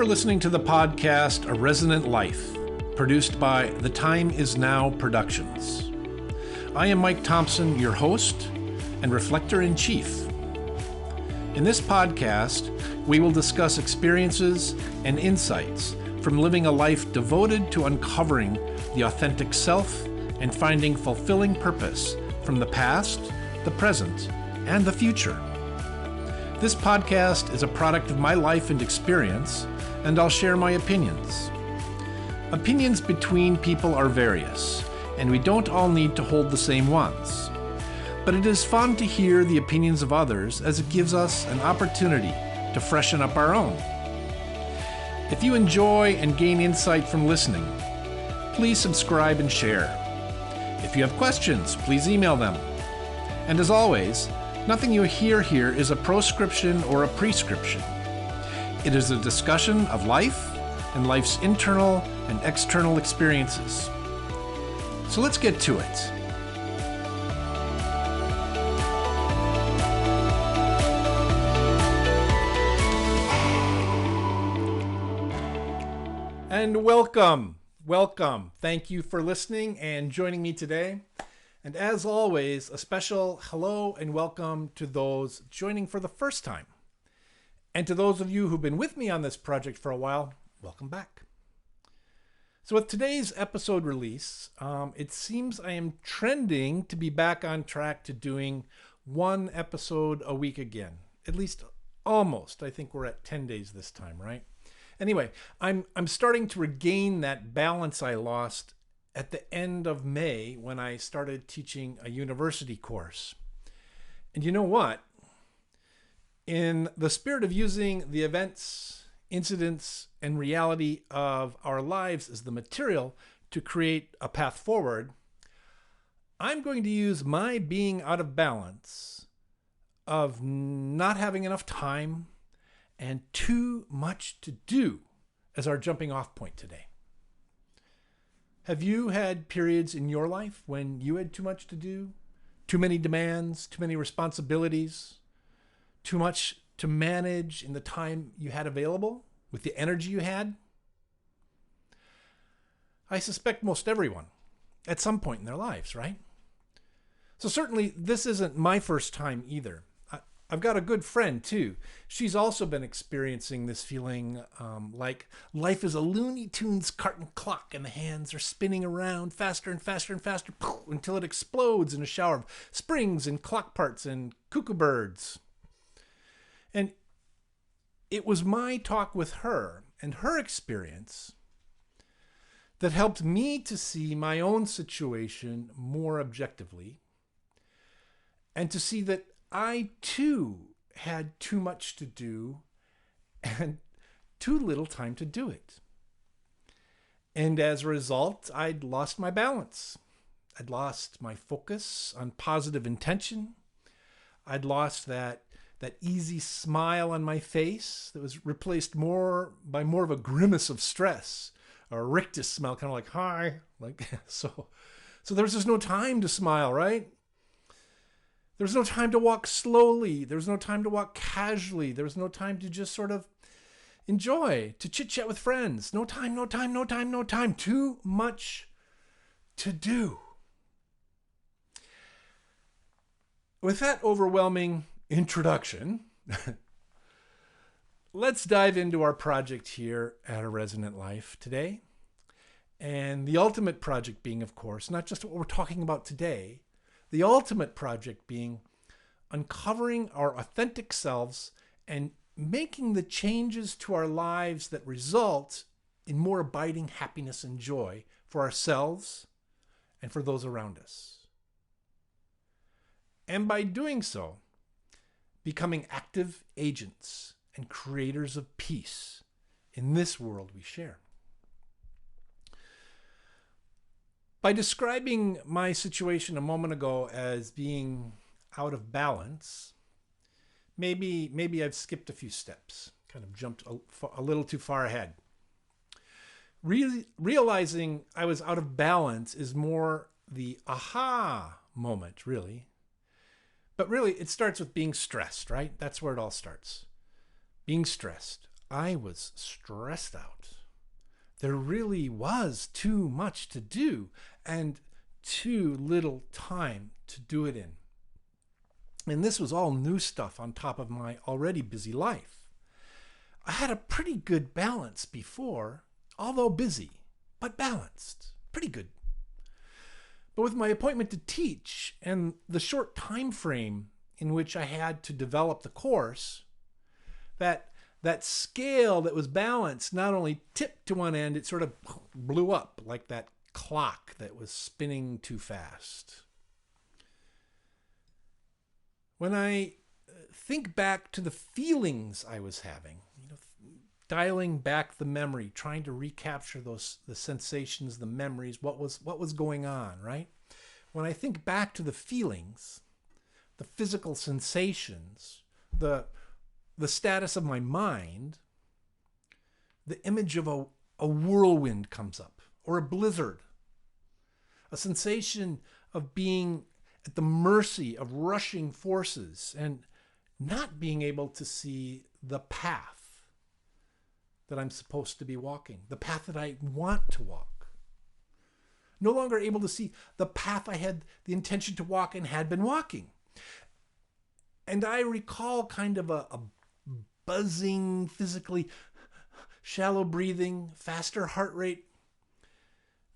listening to the podcast A Resonant Life, produced by The Time Is Now Productions. I am Mike Thompson, your host and Reflector-in-Chief. In this podcast, we will discuss experiences and insights from living a life devoted to uncovering the authentic self and finding fulfilling purpose from the past, the present, and the future. This podcast is a product of my life and experience, and I'll share my opinions. Opinions between people are various, and we don't all need to hold the same ones. But it is fun to hear the opinions of others as it gives us an opportunity to freshen up our own. If you enjoy and gain insight from listening, please subscribe and share. If you have questions, please email them. And as always, nothing you hear here is a proscription or a prescription. It is a discussion of life and life's internal and external experiences. So let's get to it. And welcome. Thank you for listening and joining me today. And as always, a special hello and welcome to those joining for the first time. And to those of you who've been with me on this project for a while, welcome back. So with today's episode release, it seems I am trending to be back on track to doing one episode a week again. At least almost. I think we're at 10 days this time, right? Anyway, I'm starting to regain that balance I lost at the end of May when I started teaching a university course. And you know what? In the spirit of using the events, incidents, and reality of our lives as the material to create a path forward, I'm going to use my being out of balance, of not having enough time, and too much to do as our jumping off point today. Have you had periods in your life when you had too much to do? Too many demands, too many responsibilities, too much to manage in the time you had available with the energy you had? I suspect most everyone at some point in their lives, right? So certainly this isn't my first time either. I've got a good friend too. She's also been experiencing this feeling like life is a Looney Tunes carton clock and the hands are spinning around faster and faster and faster until it explodes in a shower of springs and clock parts and cuckoo birds. And it was my talk with her and her experience that helped me to see my own situation more objectively and to see that I too had too much to do and too little time to do it. And as a result, I'd lost my balance. I'd lost my focus on positive intention. I'd lost that easy smile on my face that was replaced by more of a grimace of stress, a rictus smile, kind of like, hi. So there was just no time to smile, right? There was no time to walk slowly. There was no time to walk casually. There was no time to just sort of enjoy, to chit-chat with friends. No time. Too much to do. With that overwhelming introduction, let's dive into our project here at A Resonant Life today. And the ultimate project being, of course, not just what we're talking about today, the ultimate project being uncovering our authentic selves and making the changes to our lives that result in more abiding happiness and joy for ourselves and for those around us. And by doing so, becoming active agents and creators of peace in this world we share. By describing my situation a moment ago as being out of balance, maybe I've skipped a few steps, kind of jumped a little too far ahead. Realizing I was out of balance is more the aha moment, really. But really, it starts with being stressed, right? That's where it all starts. Being stressed. I was stressed out. There really was too much to do and too little time to do it in. And this was all new stuff on top of my already busy life. I had a pretty good balance before, although busy, but balanced. Pretty good. But with my appointment to teach and the short time frame in which I had to develop the course, that scale that was balanced not only tipped to one end, it sort of blew up like that clock that was spinning too fast. When I think back to the feelings I was having, dialing back the memory, trying to recapture the sensations, the memories, what was going on, right? When I think back to the feelings, the physical sensations, the status of my mind, the image of a whirlwind comes up, or a blizzard, a sensation of being at the mercy of rushing forces and not being able to see the path that I'm supposed to be walking, the path that I want to walk. No longer able to see the path I had the intention to walk and had been walking. And I recall kind of a buzzing, physically shallow breathing, faster heart rate.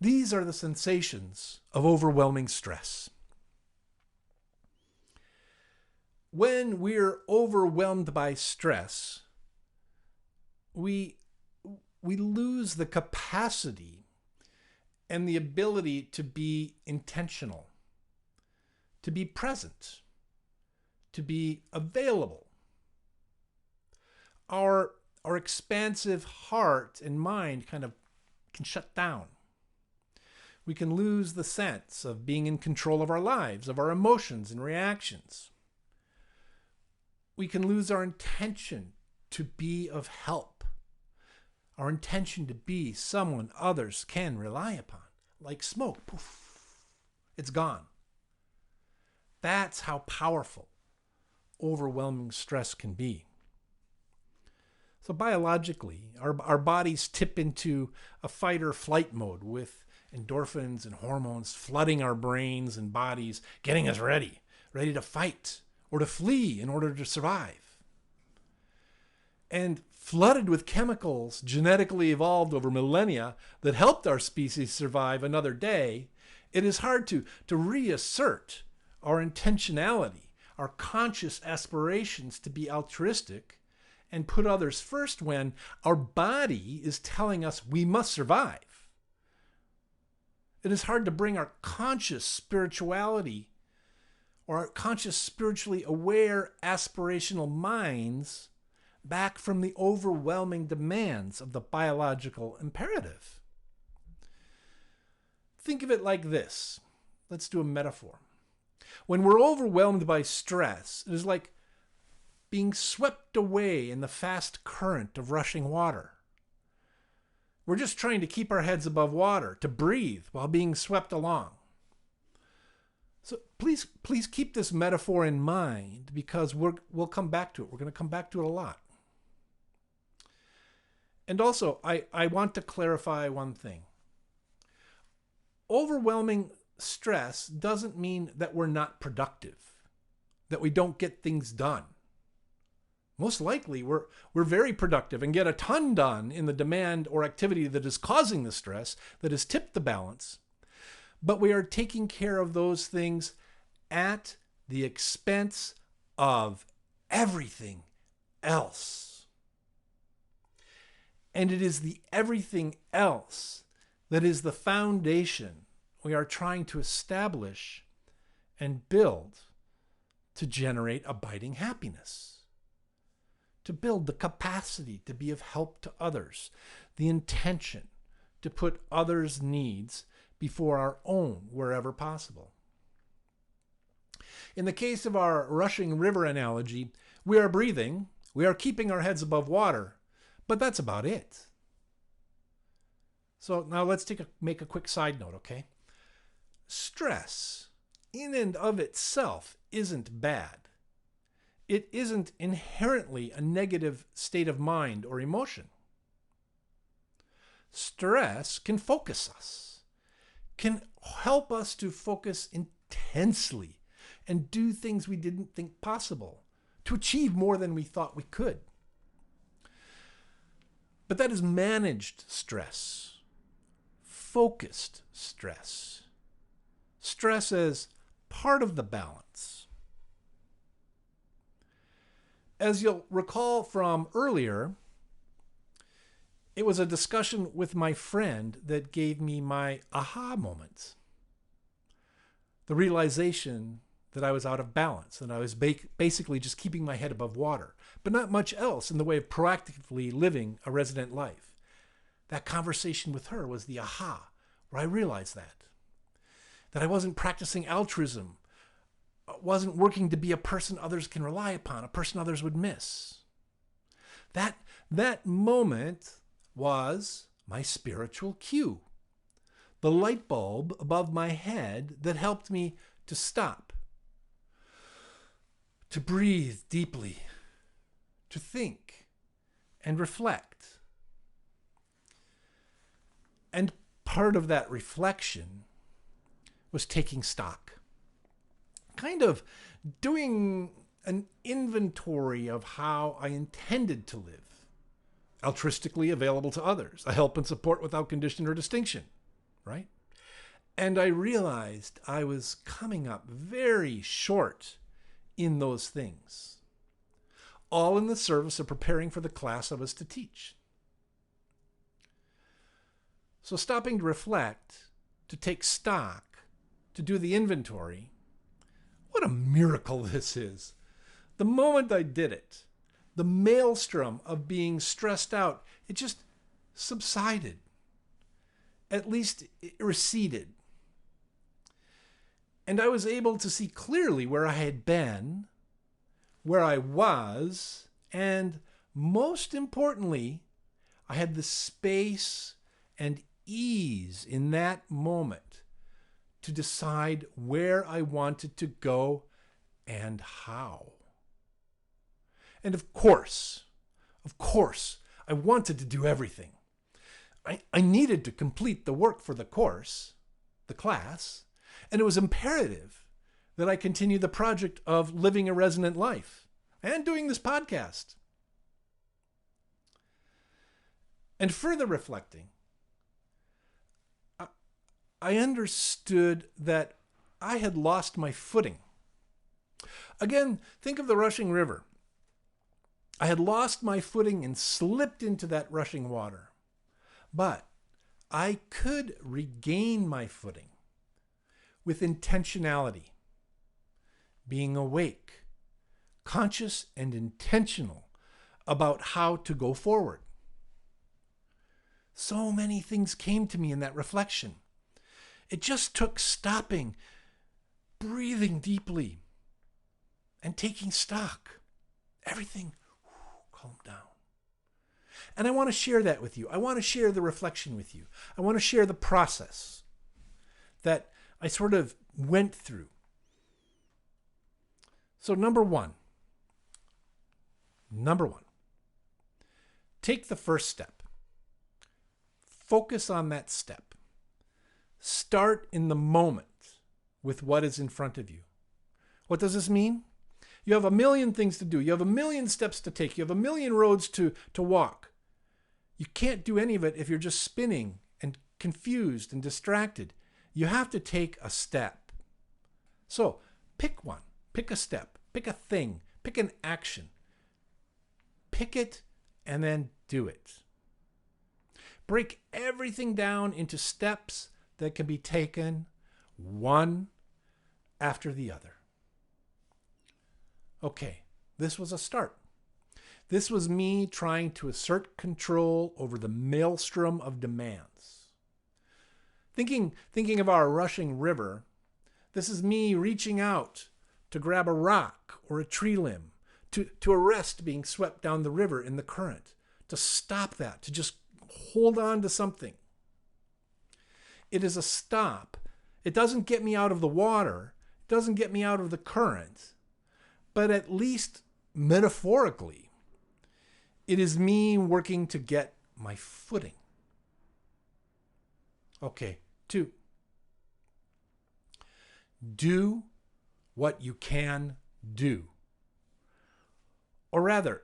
These are the sensations of overwhelming stress. When we're overwhelmed by stress, we lose the capacity and the ability to be intentional, to be present, to be available. Our expansive heart and mind kind of can shut down. We can lose the sense of being in control of our lives, of our emotions and reactions. We can lose our intention to be of help, our intention to be someone others can rely upon. Like smoke, poof, it's gone. That's how powerful overwhelming stress can be. So biologically, our bodies tip into a fight or flight mode with endorphins and hormones flooding our brains and bodies, getting us ready to fight or to flee in order to survive. And flooded with chemicals genetically evolved over millennia that helped our species survive another day, it is hard to reassert our intentionality, our conscious aspirations to be altruistic and put others first when our body is telling us we must survive. It is hard to bring our conscious spirituality or our conscious, spiritually aware, aspirational minds back from the overwhelming demands of the biological imperative. Think of it like this. Let's do a metaphor. When we're overwhelmed by stress, it is like being swept away in the fast current of rushing water. We're just trying to keep our heads above water, to breathe while being swept along. So please keep this metaphor in mind, because we'll come back to it. We're going to come back to it a lot. And also, I want to clarify one thing. Overwhelming stress doesn't mean that we're not productive, that we don't get things done. Most likely, we're very productive and get a ton done in the demand or activity that is causing the stress, that has tipped the balance. But we are taking care of those things at the expense of everything else. And it is the everything else that is the foundation we are trying to establish and build to generate abiding happiness, to build the capacity to be of help to others, the intention to put others' needs before our own wherever possible. In the case of our rushing river analogy, we are breathing, we are keeping our heads above water, but that's about it. So now let's make a quick side note, okay? Stress, in and of itself, isn't bad. it isn't inherently a negative state of mind or emotion. Stress can focus us, can help us to focus intensely and do things we didn't think possible, to achieve more than we thought we could. But that is managed stress, focused stress. Stress as part of the balance. As you'll recall from earlier, it was a discussion with my friend that gave me my aha moments. The realization that I was out of balance, that I was basically just keeping my head above water, but not much else in the way of proactively living a resonant life. That conversation with her was the aha, where I realized that I wasn't practicing altruism, wasn't working to be a person others can rely upon, a person others would miss. That moment was my spiritual cue, the light bulb above my head that helped me to stop, to breathe deeply, to think and reflect. And part of that reflection was taking stock, kind of doing an inventory of how I intended to live, altruistically available to others, a help and support without condition or distinction, right? And I realized I was coming up very short in those things, all in the service of preparing for the class I was to teach. So stopping to reflect, to take stock, to do the inventory, what a miracle this is. The moment I did it, the maelstrom of being stressed out, it just subsided. At least it receded. And I was able to see clearly where I had been, where I was, and most importantly, I had the space and ease in that moment to decide where I wanted to go and how. And of course, I wanted to do everything. I needed to complete the work for the course, the class, and it was imperative that I continue the project of living a resonant life and doing this podcast. And further reflecting, I understood that I had lost my footing. Again, think of the rushing river. I had lost my footing and slipped into that rushing water. But I could regain my footing with intentionality, being awake, conscious and intentional about how to go forward. So many things came to me in that reflection. It just took stopping, breathing deeply, and taking stock. Everything calmed down. And I want to share that with you. I want to share the reflection with you. I want to share the process that I sort of went through. So number one, take the first step. Focus on that step. Start in the moment with what is in front of you. What does this mean? You have a million things to do. You have a million steps to take. You have a million roads to walk. You can't do any of it if you're just spinning and confused and distracted. You have to take a step. So pick one, pick a step, pick a thing, pick an action. Pick it and then do it. Break everything down into steps that can be taken one after the other. Okay, this was a start. This was me trying to assert control over the maelstrom of demands. Thinking of our rushing river, this is me reaching out to grab a rock or a tree limb, to arrest being swept down the river in the current, to stop that, to just hold on to something. It is a stop. It doesn't get me out of the water. It doesn't get me out of the current. But at least metaphorically, it is me working to get my footing. Okay, 2. Do what you can do. Or rather,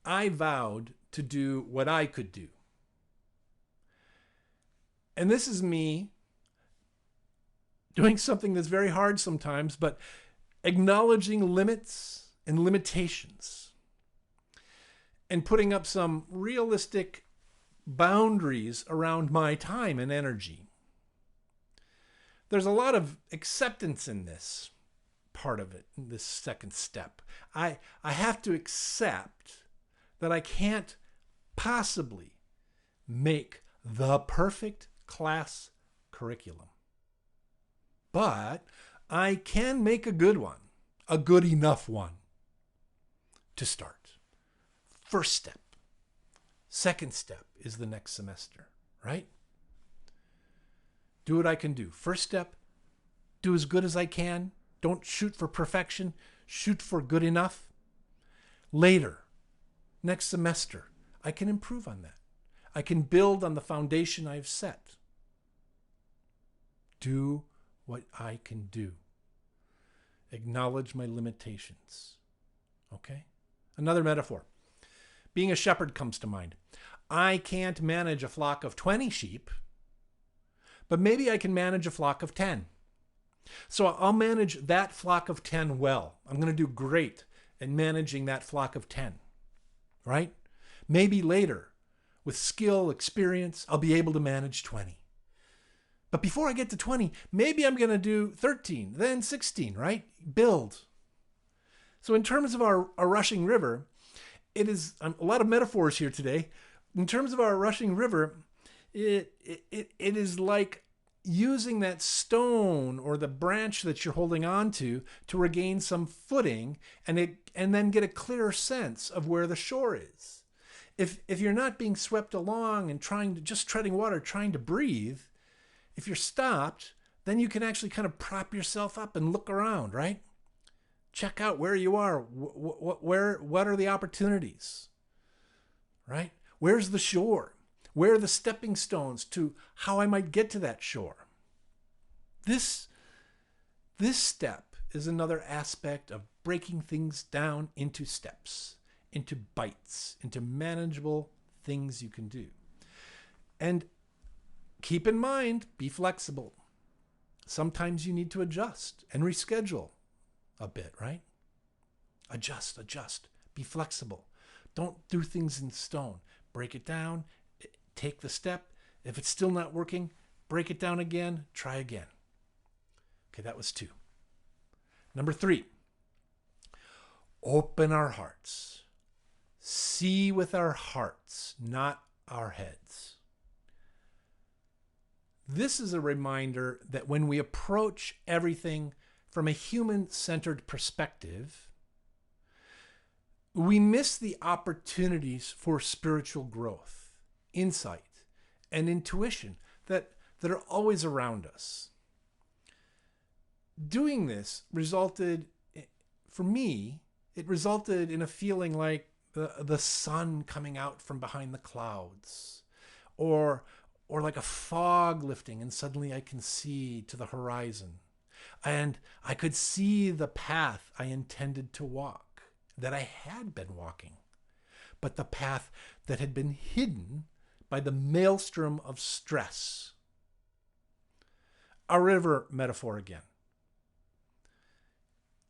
I vowed to do what I could do. And this is me doing something that's very hard sometimes, but acknowledging limits and limitations and putting up some realistic boundaries around my time and energy. There's a lot of acceptance in this part of it, in this second step. I have to accept that I can't possibly make the perfect class curriculum. But I can make a good one, a good enough one to start. First step. Second step is the next semester, right? Do what I can do. First step, do as good as I can. Don't shoot for perfection. Shoot for good enough. Later, next semester, I can improve on that. I can build on the foundation I've set. Do what I can do. Acknowledge my limitations. Okay? Another metaphor. Being a shepherd comes to mind. I can't manage a flock of 20 sheep, but maybe I can manage a flock of 10. So I'll manage that flock of 10 well. I'm going to do great in managing that flock of 10, right? Maybe later, with skill, experience, I'll be able to manage 20. But before I get to 20, maybe I'm going to do 13, then 16, right? Build. So in terms of our rushing river, it is a lot of metaphors here today. In terms of our rushing river, it is like using that stone or the branch that you're holding on to regain some footing and then get a clearer sense of where the shore is. If you're not being swept along and just treading water, trying to breathe, if you're stopped, then you can actually kind of prop yourself up and look around, right? Check out where you are. What are the opportunities, right? Where's the shore? Where are the stepping stones to how I might get to that shore? This step is another aspect of breaking things down into steps, into bites, into manageable things you can do. And keep in mind, be flexible. Sometimes you need to adjust and reschedule a bit, right? Adjust. Be flexible. Don't do things in stone. Break it down. Take the step. If it's still not working, break it down again. Try again. Okay, that was 2. Number 3, open our hearts. See with our hearts, not our heads. This is a reminder that when we approach everything from a human-centered perspective, we miss the opportunities for spiritual growth, insight, and intuition that are always around us. Doing this resulted, for me, it resulted in a feeling like the sun coming out from behind the clouds, or like a fog lifting and suddenly I can see to the horizon. And I could see the path I intended to walk, that I had been walking, but the path that had been hidden by the maelstrom of stress. A river metaphor again.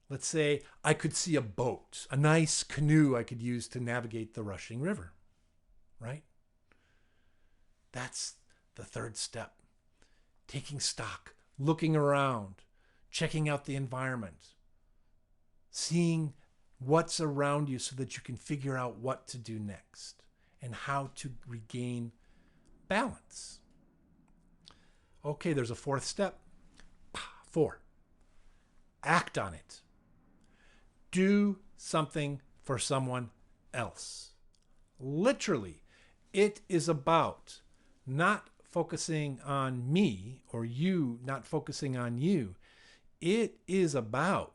Let's say I could see a boat, a nice canoe I could use to navigate the rushing river, right? That's the third step. Taking stock, looking around, checking out the environment, seeing what's around you so that you can figure out what to do next and how to regain balance. Okay, there's a fourth step. 4, act on it. Do something for someone else. Literally, it is about not focusing on me or you not focusing on you. It is about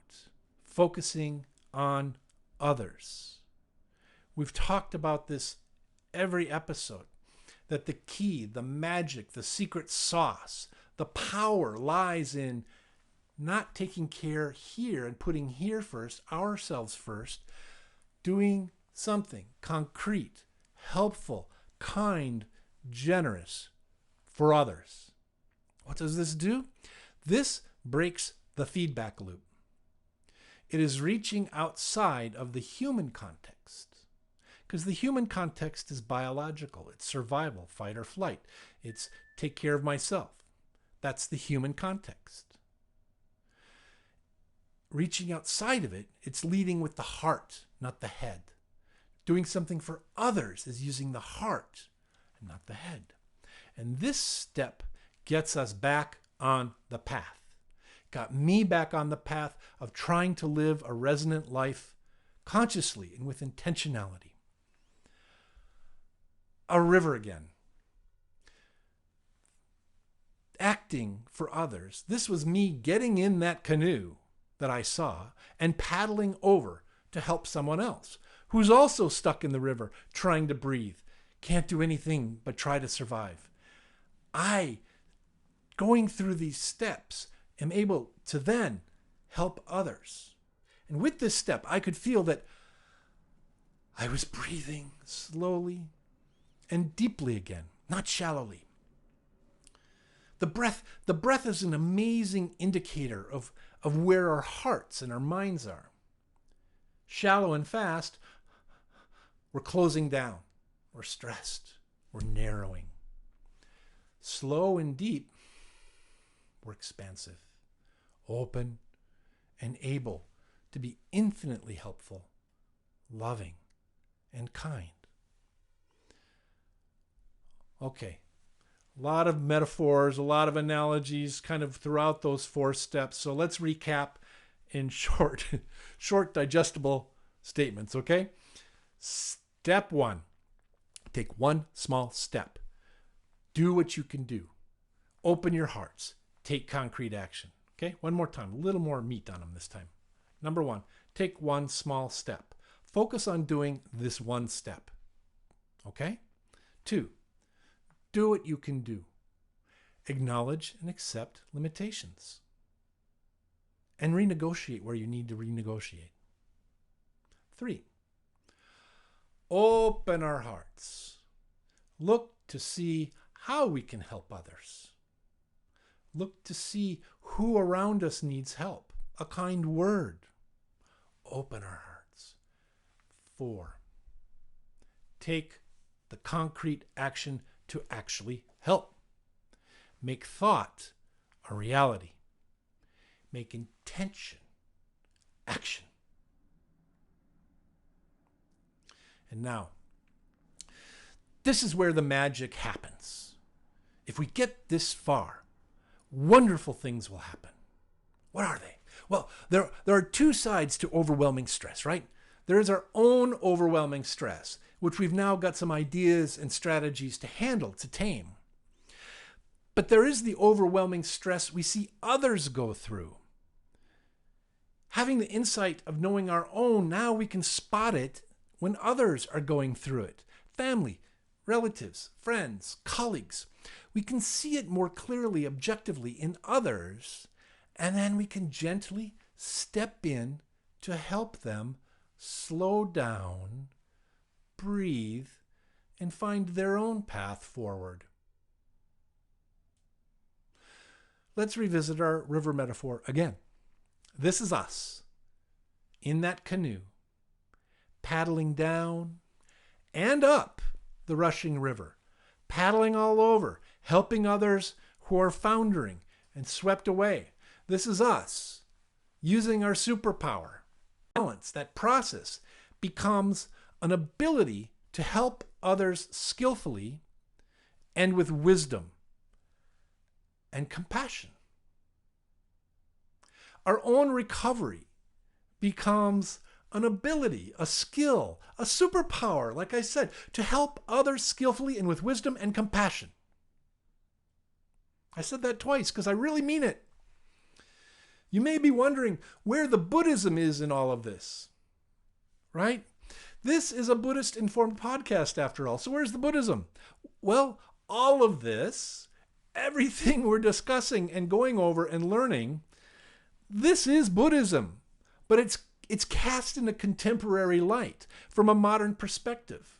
focusing on others. We've talked about this every episode, that the key, the magic, the secret sauce, the power lies in not taking care here and putting here first, ourselves first, doing something concrete, helpful, kind, generous for others. What does this do? This breaks the feedback loop. It is reaching outside of the human context, because the human context is biological. It's survival, fight or flight. It's take care of myself. That's the human context. Reaching outside of it, it's leading with the heart, not the head. Doing something for others is using the heart and not the head. And this step gets us back on the path. Got me back on the path of trying to live a resonant life consciously and with intentionality. A river again. Acting for others. This was me getting in that canoe that I saw and paddling over to help someone else who's also stuck in the river trying to breathe. Can't do anything but try to survive. I, going through these steps, am able to then help others. And with this step, I could feel that I was breathing slowly and deeply again, not shallowly. The breath is an amazing indicator of where our hearts and our minds are. Shallow and fast, we're closing down. We're stressed. We're narrowing. Slow and deep, we're expansive, open, and able to be infinitely helpful, loving, and kind. Okay. A lot of metaphors, a lot of analogies kind of throughout those 4 steps. So let's recap in short digestible statements, okay? Step 1, take one small step. Do what you can do. Open your hearts. Take concrete action. Okay, one more time, a little more meat on them this time. Number 1, take one small step. Focus on doing this one step. Okay? 2, do what you can do. Acknowledge and accept limitations. And renegotiate where you need to renegotiate. 3, open our hearts. Look to see how we can help others. Look to see who around us needs help. A kind word. Open our hearts. 4, take the concrete action to actually help. Make thought a reality. Make intention action. And now, this is where the magic happens. If we get this far, wonderful things will happen. What are they? Well, there are 2 sides to overwhelming stress, right? There is our own overwhelming stress, which we've now got some ideas and strategies to handle, to tame. But there is the overwhelming stress we see others go through. Having the insight of knowing our own, now we can spot it when others are going through it. Family, relatives, friends, colleagues. We can see it more clearly, objectively in others, and then we can gently step in to help them slow down, breathe, and find their own path forward. Let's revisit our river metaphor again. This is us in that canoe, paddling down and up the rushing river, paddling all over, helping others who are foundering and swept away. This is us using our superpower. Balance, that process, becomes an ability to help others skillfully and with wisdom and compassion. Our own recovery becomes an ability, a skill, a superpower, like I said, to help others skillfully and with wisdom and compassion. I said that twice because I really mean it. You may be wondering where the Buddhism is in all of this, right? This is a Buddhist-informed podcast after all. So where's the Buddhism? Well, all of this, everything we're discussing and going over and learning, this is Buddhism, but it's cast in a contemporary light from a modern perspective.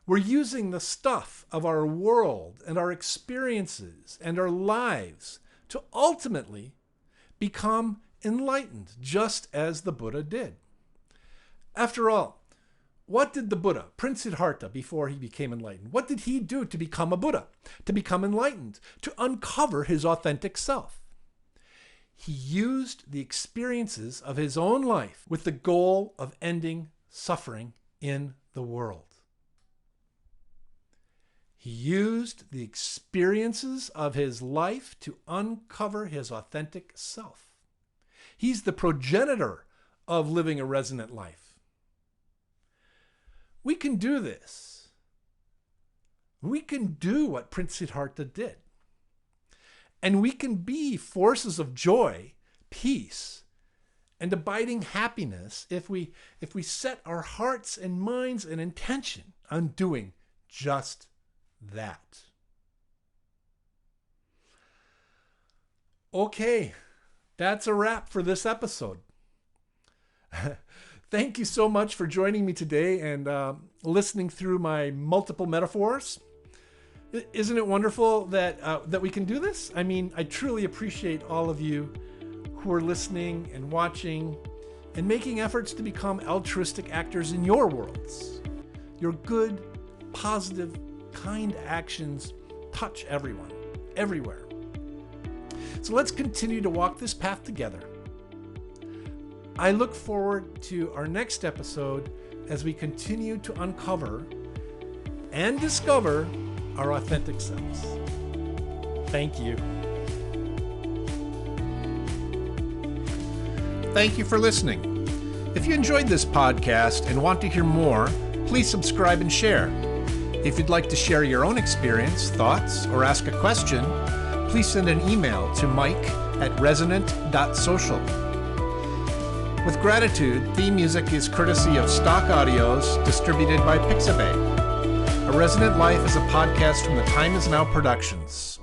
We're using the stuff of our world and our experiences and our lives to ultimately become enlightened, just as the Buddha did. After all, what did the Buddha, Prince Siddhartha, before he became enlightened, what did he do to become a Buddha, to become enlightened, to uncover his authentic self? He used the experiences of his own life with the goal of ending suffering in the world. He used the experiences of his life to uncover his authentic self. He's the progenitor of living a resonant life. We can do this. We can do what Prince Siddhartha did. And we can be forces of joy, peace, and abiding happiness if we set our hearts and minds and intention on doing just that. Okay, that's a wrap for this episode. Thank you so much for joining me today and listening through my multiple metaphors. Isn't it wonderful that we can do this? I mean, I truly appreciate all of you who are listening and watching and making efforts to become altruistic actors in your worlds. Your good, positive, kind actions touch everyone, everywhere. So let's continue to walk this path together. I look forward to our next episode as we continue to uncover and discover our authentic selves. Thank you. Thank you for listening. If you enjoyed this podcast and want to hear more, please subscribe and share. If you'd like to share your own experience, thoughts, or ask a question, please send an email to mike@resonant.social. With gratitude, theme music is courtesy of Stock Audios, distributed by Pixabay. A Resonant Life is a podcast from the Time Is Now Productions.